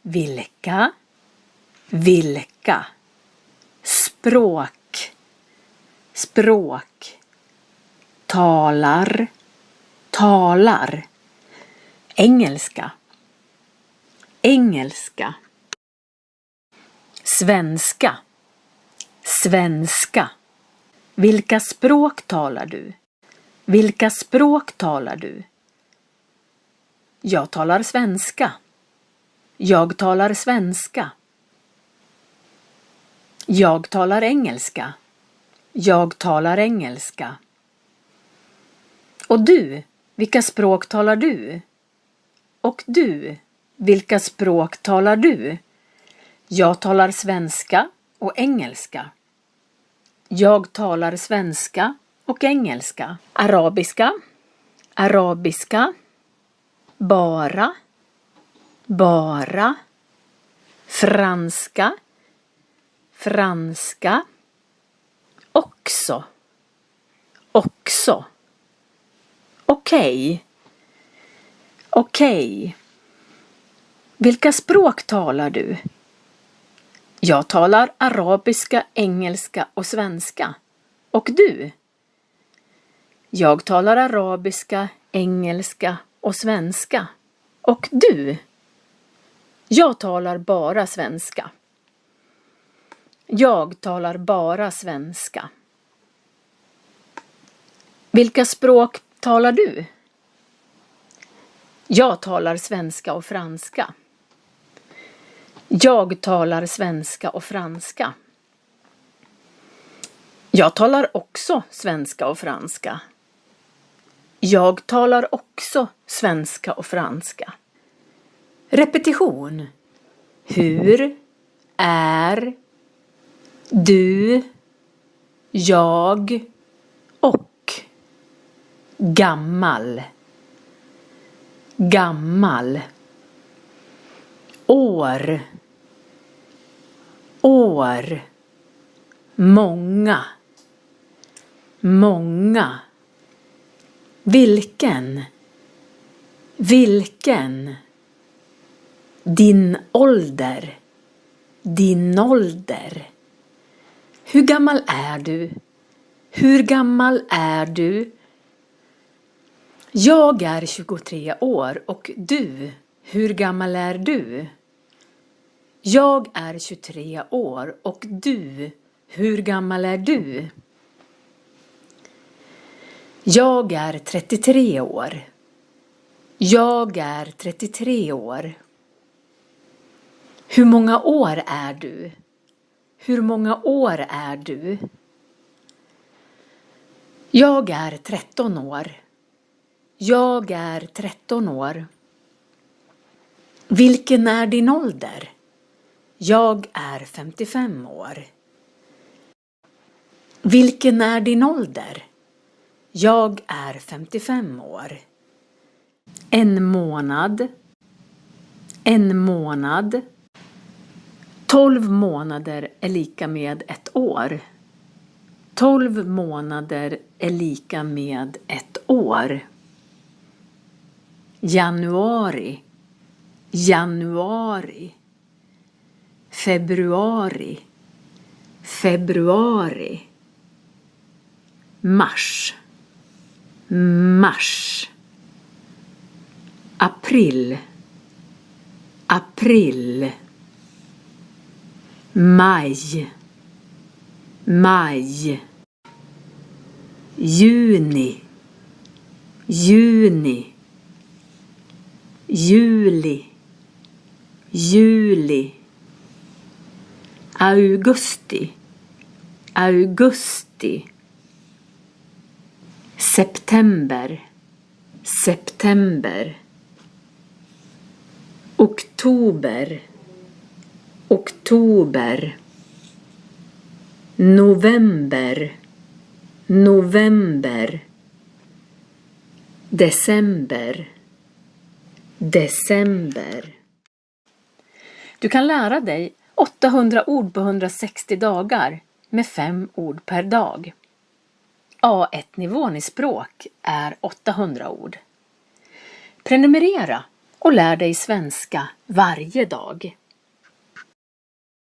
vilka, vilka. Språk, språk. Talar, talar. Engelska, engelska. Svenska, svenska. Vilka språk talar du? Vilka språk talar du? Jag talar svenska. Jag talar svenska. Jag talar engelska. Jag talar engelska. Och du, vilka språk talar du? Och du, vilka språk talar du? Jag talar svenska och engelska. Jag talar svenska och engelska. Arabiska, arabiska. Bara, bara. Franska, franska. Också, också. Okej, okej. Vilka språk talar du? Jag talar arabiska, engelska och svenska. Och du? Jag talar arabiska, engelska och svenska. Och du? Jag talar bara svenska. Jag talar bara svenska. Vilka språk talar du? Jag talar svenska och franska. Jag talar svenska och franska. Jag talar också svenska och franska. Jag talar också svenska och franska. Repetition. Hur är du, jag och gammal, gammal. År, år. Många, många. Vilken, vilken. Din ålder, din ålder. Hur gammal är du? Hur gammal är du? Jag är 23 år och du, hur gammal är du? Jag är 23 år och du, hur gammal är du? Jag är 33 år. Jag är 33 år. Hur många år är du? Hur många år är du? Jag är 13 år. Jag är 13 år. Vilken är din ålder? Jag är 55 år. Vilken är din ålder? Jag är 55 år. En månad. En månad. 12 månader är lika med ett år. 12 månader är lika med ett år. Januari, januari. Februari, februari. Mars, mars. April, april. Maj, maj. Juni, juni. Juli, juli. Augusti, augusti. September, september. Oktober, oktober. November, november. December, december. Du kan lära dig 800 ord på 160 dagar med 5 ord per dag. A1-nivån i språk är 800 ord. Prenumerera och lär dig svenska varje dag.